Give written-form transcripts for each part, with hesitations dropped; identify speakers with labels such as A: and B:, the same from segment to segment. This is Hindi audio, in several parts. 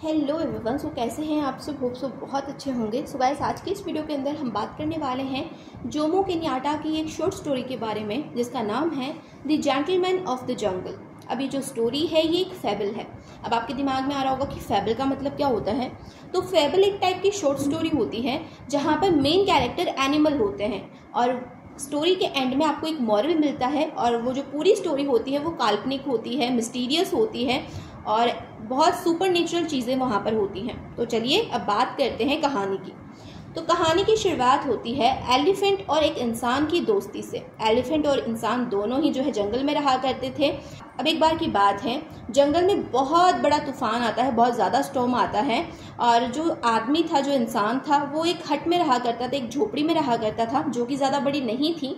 A: Hello everyone. सो कैसे हैं आप सब? होप सो बहुत अच्छे होंगे। सो गाइस, आज की इस वीडियो के अंदर हम बात करने वाले हैं जोमो केनियाटा की एक शॉर्ट स्टोरी के बारे में जिसका नाम है the gentleman of the jungle. अब ये जो स्टोरी है ये एक फेबल है। अब आपके दिमाग में आ रहा होगा कि फेबल का मतलब क्या होता है। तो फेबल एक टाइप की शॉर्ट स्टोरी होती है जहाँ पर मेन कैरेक्टर एनिमल होते हैं और स्टोरी के एंड में आपको एक मॉरल मिलता है और वो जो पूरी स्टोरी होती है वो काल्पनिक होती है, मिस्टीरियस होती है और बहुत सुपर नेचुरल चीज़ें वहाँ पर होती हैं। तो चलिए अब बात करते हैं कहानी की। तो कहानी की शुरुआत होती है एलिफेंट और एक इंसान की दोस्ती से। एलिफेंट और इंसान दोनों ही जो है जंगल में रहा करते थे। अब एक बार की बात है, जंगल में बहुत बड़ा तूफान आता है, बहुत ज़्यादा स्टॉर्म आता है और जो आदमी था, जो इंसान था, वो एक हट में रहा करता था, एक झोपड़ी में रहा करता था जो कि ज़्यादा बड़ी नहीं थी।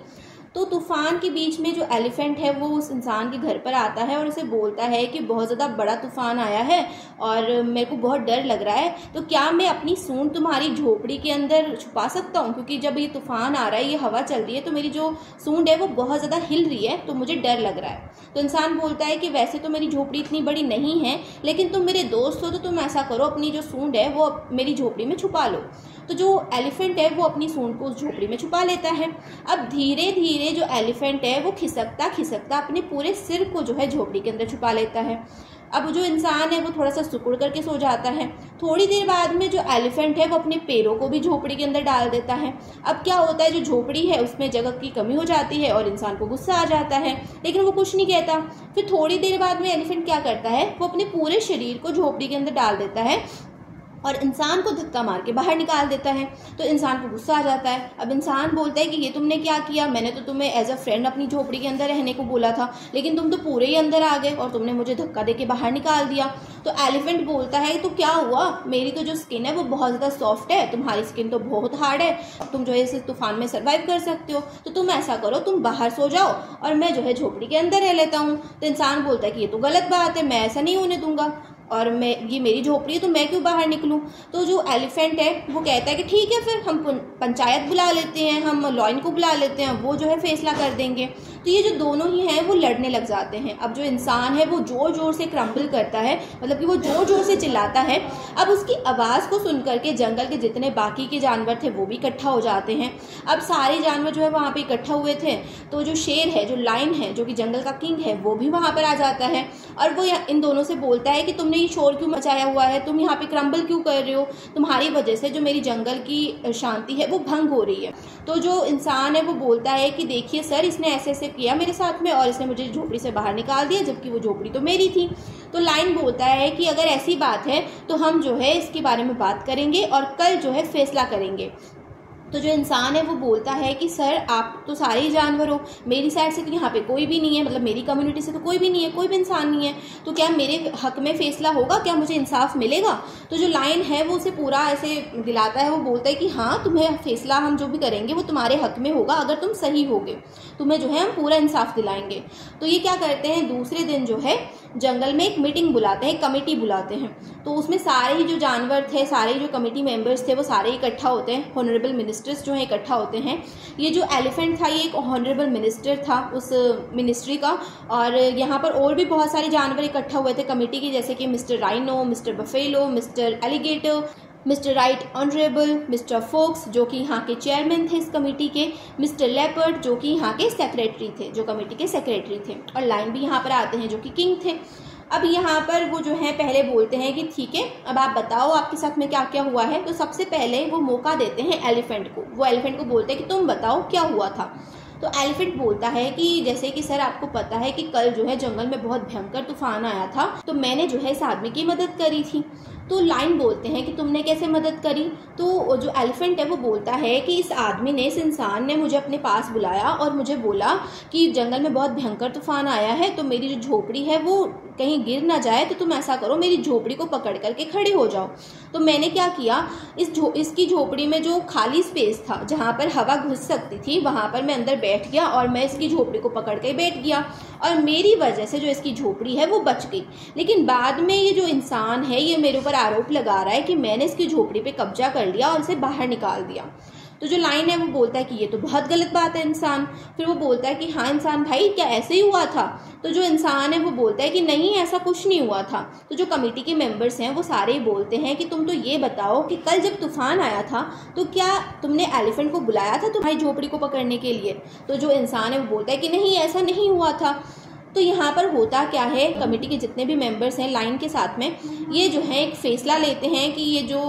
A: तो तूफान के बीच में जो एलिफेंट है वो उस इंसान के घर पर आता है और उसे बोलता है कि बहुत ज़्यादा बड़ा तूफान आया है और मेरे को बहुत डर लग रहा है, तो क्या मैं अपनी सूंड तुम्हारी झोपड़ी के अंदर छुपा सकता हूँ? क्योंकि जब ये तूफान आ रहा है, ये हवा चल रही है, तो मेरी जो सूंड है वो बहुत ज़्यादा हिल रही है, तो मुझे डर लग रहा है। तो इंसान बोलता है कि वैसे तो मेरी झोपड़ी इतनी बड़ी नहीं है, लेकिन तुम मेरे दोस्त हो तो तुम ऐसा करो, अपनी जो सूंड है वो मेरी झोपड़ी में छुपा लो। तो जो एलिफेंट है वो अपनी सूंड को उस झोपड़ी में छुपा लेता है। अब धीरे धीरे जो एलिफेंट है वो खिसकता खिसकता अपने पूरे सिर को जो है झोपड़ी के अंदर छुपा लेता है। अब जो इंसान है वो थोड़ा सा सिकुड़ करके सो जाता है। थोड़ी देर बाद में जो एलिफेंट है वो अपने पैरों को भी झोपड़ी के अंदर डाल देता है। अब क्या होता है, जो झोपड़ी है उसमें जगह की कमी हो जाती है और इंसान को गुस्सा आ जाता है, लेकिन वो कुछ नहीं कहता। फिर थोड़ी देर बाद में एलिफेंट क्या करता है, वो अपने पूरे शरीर को झोपड़ी के अंदर डाल देता है और इंसान को धक्का मार के बाहर निकाल देता है। तो इंसान को गुस्सा आ जाता है। अब इंसान बोलता है कि ये तुमने क्या किया, मैंने तो तुम्हें एज अ फ्रेंड अपनी झोपड़ी के अंदर रहने को बोला था, लेकिन तुम तो पूरे ही अंदर आ गए और तुमने मुझे धक्का देके बाहर निकाल दिया। तो एलिफेंट बोलता है तो क्या हुआ, मेरी तो जो स्किन है वो बहुत ज़्यादा सॉफ्ट है, तुम्हारी स्किन तो बहुत हार्ड है, तुम जो है इस तूफान में सर्वाइव कर सकते हो, तो तुम ऐसा करो, तुम बाहर सो जाओ और मैं जो है झोपड़ी के अंदर रह लेता हूँ। तो इंसान बोलता है कि ये तो गलत बात है, मैं ऐसा नहीं होने दूंगा और ये मेरी झोपड़ी है तो मैं क्यों बाहर निकलूं। तो जो एलिफेंट है वो कहता है कि ठीक है, फिर हम पंचायत बुला लेते हैं, हम लॉयन को बुला लेते हैं, वो जो है फैसला कर देंगे। तो ये जो दोनों ही हैं वो लड़ने लग जाते हैं। अब जो इंसान है वो जोर जोर से क्रम्बल करता है, मतलब कि वो जोर जोर से चिल्लाता है। अब उसकी आवाज़ को सुन करके जंगल के जितने बाकी के जानवर थे वो भी इकट्ठा हो जाते हैं। अब सारे जानवर जो है वहाँ पे इकट्ठा हुए थे, तो जो शेर है, जो लायन है, जो कि जंगल का किंग है, वो भी वहाँ पर आ जाता है और वो इन दोनों से बोलता है कि तुमने ये शोर क्यों मचाया हुआ है, तुम यहाँ पे क्रम्बल क्यों कर रहे हो, तुम्हारी वजह से जो मेरी जंगल की शांति है वो भंग हो रही है। तो जो इंसान है वो बोलता है कि देखिए सर, इसने ऐसे ऐसे किया मेरे साथ में और इसने मुझे झोपड़ी से बाहर निकाल दिया, जबकि वो झोपड़ी तो मेरी थी। तो लाइन बोलता है कि अगर ऐसी बात है तो हम जो है इसके बारे में बात करेंगे और कल जो है फैसला करेंगे। तो जो इंसान है वो बोलता है कि सर, आप तो सारे ही जानवर हो, मेरी साइड से तो यहाँ पे कोई भी नहीं है, मतलब मेरी कम्युनिटी से तो कोई भी नहीं है, कोई भी इंसान नहीं है, तो क्या मेरे हक में फैसला होगा, क्या मुझे इंसाफ मिलेगा? तो जो लायन है वो उसे पूरा ऐसे दिलाता है, वो बोलता है कि हाँ, तुम्हें फैसला हम जो भी करेंगे वो तुम्हारे हक में होगा, अगर तुम सही होगे तुम्हें जो है हम पूरा इंसाफ दिलाएंगे। तो ये क्या करते हैं, दूसरे दिन जो है जंगल में एक मीटिंग बुलाते हैं, कमेटी बुलाते हैं। तो उसमें सारे ही जो जानवर थे, सारे जो कमेटी मेंबर्स थे वो सारे इकट्ठा होते हैं, हॉनरेबल मिनिस्टर्स जो है इकट्ठा होते हैं। ये जो एलिफेंट था ये एक हॉनरेबल मिनिस्टर था उस मिनिस्ट्री का, और यहाँ पर और भी बहुत सारे जानवर इकट्ठा हुए थे कमेटी के, जैसे कि mister rhino, mister buffalo, mister alligator, mister right honourable, mister fox जो कि यहाँ के चेयरमैन थे इस कमेटी के, मिस्टर लेपर्ड जो कि यहाँ के सेक्रेटरी थे, जो कमेटी के सेक्रेटरी थे, और लाइन भी यहाँ पर आते हैं जो कि किंग थे। अब यहाँ पर वो जो है पहले बोलते हैं कि ठीक है, अब आप बताओ आपके साथ में क्या क्या हुआ है। तो सबसे पहले वो मौका देते हैं एलिफेंट को। वो एलिफेंट को बोलते हैं कि तुम बताओ क्या हुआ था। तो एलिफेंट बोलता है कि जैसे कि सर, आपको पता है कि कल जो है जंगल में बहुत भयंकर तूफान आया था, तो मैंने जो है इस आदमी की मदद करी थी। तो लाइन बोलते हैं कि तुमने कैसे मदद करी। तो जो एलिफेंट है वो बोलता है कि इस आदमी ने, इस इंसान ने मुझे अपने पास बुलाया और मुझे बोला कि जंगल में बहुत भयंकर तूफान आया है, तो मेरी जो झोपड़ी है वो कहीं गिर ना जाए, तो तुम ऐसा करो, मेरी झोपड़ी को पकड़ करके खड़े हो जाओ। तो मैंने क्या किया, इसकी झोपड़ी में जो खाली स्पेस था जहाँ पर हवा घुस सकती थी, वहाँ पर मैं अंदर बैठ गया और मैं इसकी झोपड़ी को पकड़ के बैठ गया, और मेरी वजह से जो इसकी झोपड़ी है वो बच गई। लेकिन बाद में ये जो इंसान है ये मेरे ऊपर आरोप लगा रहा है कि मैंने इसकी झोपड़ी पे कब्जा कर लिया और इसे बाहर निकाल दिया। तो जो लाइन है वो बोलता है कि ये तो बहुत गलत बात है इंसान। फिर वो बोलता है कि हाँ इंसान भाई क्या ऐसे ही हुआ था? तो जो इंसान है वो बोलता है कि नहीं ऐसा कुछ नहीं हुआ था। तो जो कमेटी के मेंबर्स हैं वो सारे ही बोलते हैं कि तुम तो ये बताओ कि कल जब तूफान आया था तो क्या तुमने एलिफेंट को बुलाया था तुम्हारी झोपड़ी को पकड़ने के लिए? तो जो इंसान है वो बोलता है कि नहीं ऐसा नहीं हुआ था। तो यहाँ पर होता क्या है, कमेटी के जितने भी मेंबर्स हैं लाइन के साथ में ये जो है एक फैसला लेते हैं कि ये जो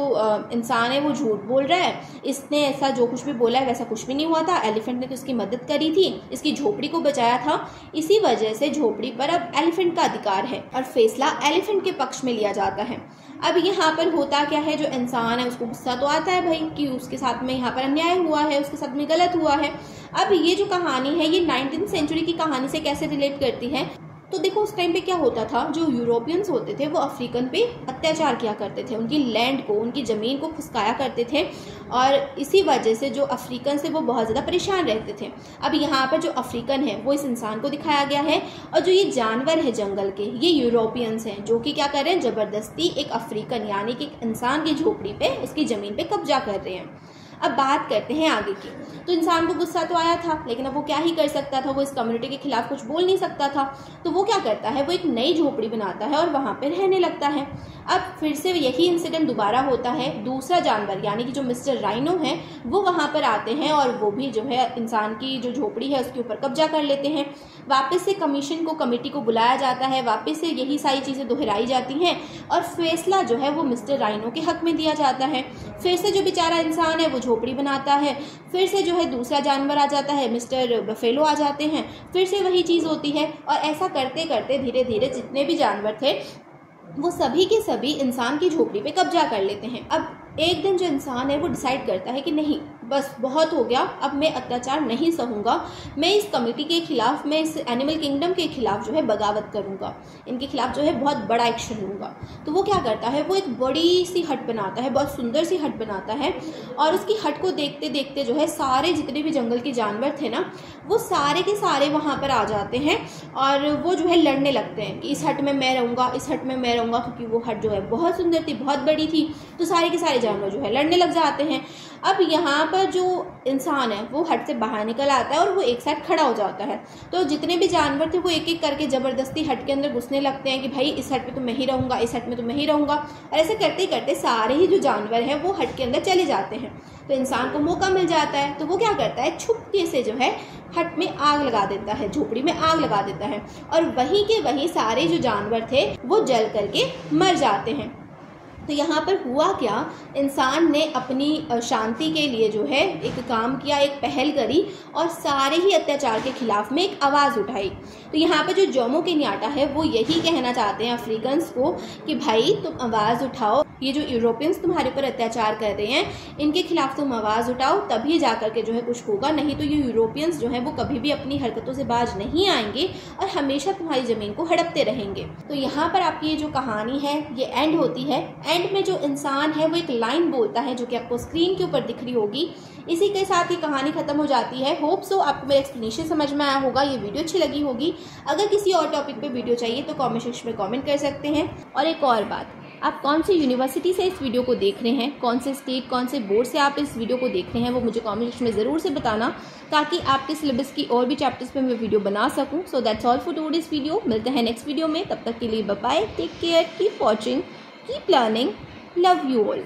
A: इंसान है वो झूठ बोल रहा है, इसने ऐसा जो कुछ भी बोला है वैसा कुछ भी नहीं हुआ था, एलिफेंट ने तो इसकी मदद करी थी, इसकी झोपड़ी को बचाया था, इसी वजह से झोपड़ी पर अब एलिफेंट का अधिकार है और फैसला एलिफेंट के पक्ष में लिया जाता है। अब यहाँ पर होता क्या है, जो इंसान है उसको गुस्सा तो आता है भाई कि उसके साथ में यहाँ पर अन्याय हुआ है, उसके साथ में गलत हुआ है। अब ये जो कहानी है ये 19वीं सेंचुरी की कहानी से कैसे रिलेट करती है, तो देखो उस टाइम पे क्या होता था, जो यूरोपियंस होते थे वो अफ्रीकन पे अत्याचार किया करते थे, उनकी लैंड को, उनकी ज़मीन को फुसकाया करते थे और इसी वजह से जो अफ्रीकन से वो बहुत ज़्यादा परेशान रहते थे। अब यहाँ पर जो अफ्रीकन है वो इस इंसान को दिखाया गया है और जो ये जानवर है जंगल के ये यूरोपियंस हैं जो कि क्या कर रहे हैं, ज़बरदस्ती एक अफ्रीकन यानी कि एक इंसान की झोपड़ी पे, उसकी ज़मीन पे कब्जा कर रहे हैं। अब बात करते हैं आगे की। तो इंसान को गुस्सा तो आया था लेकिन अब वो क्या ही कर सकता था, वो इस कम्युनिटी के खिलाफ कुछ बोल नहीं सकता था। तो वो क्या करता है, वो एक नई झोपड़ी बनाता है और वहाँ पे रहने लगता है। अब फिर से यही इंसिडेंट दोबारा होता है, दूसरा जानवर यानी कि जो मिस्टर राइनो है वो वहाँ पर आते हैं और वो भी जो है इंसान की जो झोपड़ी है उसके ऊपर कब्जा कर लेते हैं। वापस से कमीशन को, कमेटी को बुलाया जाता है, वापस से यही सारी चीज़ें दोहराई जाती हैं और फैसला जो है वो मिस्टर राइनो के हक में दिया जाता है। फिर से जो बेचारा इंसान है वो झोपड़ी बनाता है, फिर से जो है दूसरा जानवर आ जाता है, मिस्टर बफेलो आ जाते हैं, फिर से वही चीज़ होती है और ऐसा करते करते धीरे धीरे जितने भी जानवर थे वो सभी के सभी इंसान की झोपड़ी पे कब्जा कर लेते हैं। अब एक दिन जो इंसान है वो डिसाइड करता है कि नहीं बस बहुत हो गया, अब मैं अत्याचार नहीं सहूँगा, मैं इस कमेटी के खिलाफ, मैं इस एनिमल किंगडम के खिलाफ जो है बगावत करूँगा, इनके खिलाफ जो है बहुत बड़ा एक्शन लूँगा। तो वो क्या करता है, वो एक बड़ी सी हट बनाता है, बहुत सुंदर सी हट बनाता है और उसकी हट को देखते देखते जो है सारे जितने भी जंगल के जानवर थे ना वो सारे के सारे वहाँ पर आ जाते हैं और वो जो है लड़ने लगते हैं कि इस हट में मैं रहूँगा, इस हट में मैं रहूँगा, क्योंकि वो हट जो है बहुत सुंदर थी, बहुत बड़ी थी। तो सारे के सारे जानवर जो है लड़ने लग जाते हैं। अब यहाँ पर जो इंसान है वो हट से बाहर निकल आता है और वो एक साइड खड़ा हो जाता है। तो जितने भी जानवर थे वो एक एक करके ज़बरदस्ती हट के अंदर घुसने लगते हैं कि भाई इस हट में तो मैं ही रहूँगा, इस हट में तो मैं ही रहूँगा, और ऐसे करते करते सारे ही जो जानवर हैं वो हट के अंदर चले जाते हैं। तो इंसान को मौका मिल जाता है तो वो क्या करता है, छुपके से जो है हट में आग लगा देता है, झोपड़ी में आग लगा देता है और वहीं के वहीं सारे जो जानवर थे वो जल करके मर जाते हैं। तो यहाँ पर हुआ क्या, इंसान ने अपनी शांति के लिए जो है एक काम किया, एक पहल करी और सारे ही अत्याचार के खिलाफ में एक आवाज़ उठाई। तो यहाँ पर जो जोमो केन्याटा है वो यही कहना चाहते हैं अफ्रीकन्स को कि भाई तुम आवाज़ उठाओ, ये जो यूरोपियंस तुम्हारे ऊपर अत्याचार कर रहे हैं इनके खिलाफ तुम आवाज़ उठाओ, तभी जा कर के जो है कुछ होगा, नहीं तो ये यूरोपियंस जो है वो कभी भी अपनी हरकतों से बाज नहीं आएंगे और हमेशा तुम्हारी ज़मीन को हड़पते रहेंगे। तो यहाँ पर आपकी ये जो कहानी है ये एंड होती है। एंड में जो इंसान है वो एक लाइन बोलता है जो कि आपको स्क्रीन के ऊपर दिख रही होगी। इसी के साथ ही कहानी खत्म हो जाती है। होप सो आपको मेरा एक्सप्लेनेशन समझ में आया होगा, ये वीडियो अच्छी लगी होगी। अगर किसी और टॉपिक पे वीडियो चाहिए तो कमेंट सेक्शन में कमेंट कर सकते हैं। और एक और बात, आप कौन सी यूनिवर्सिटी से इस वीडियो को देख रहे हैं, कौन से स्टेट, कौन से बोर्ड से आप इस वीडियो को देख रहे हैं, वो मुझे कमेंट सेक्शन में ज़रूर से बताना ताकि आपके सिलेबस की और भी चैप्टर्स पे मैं वीडियो बना सकूं। So that's all for today's video. मिलते हैं नेक्स्ट वीडियो में, तब तक के लिए bye bye, take care, keep watching, keep learning, love you all.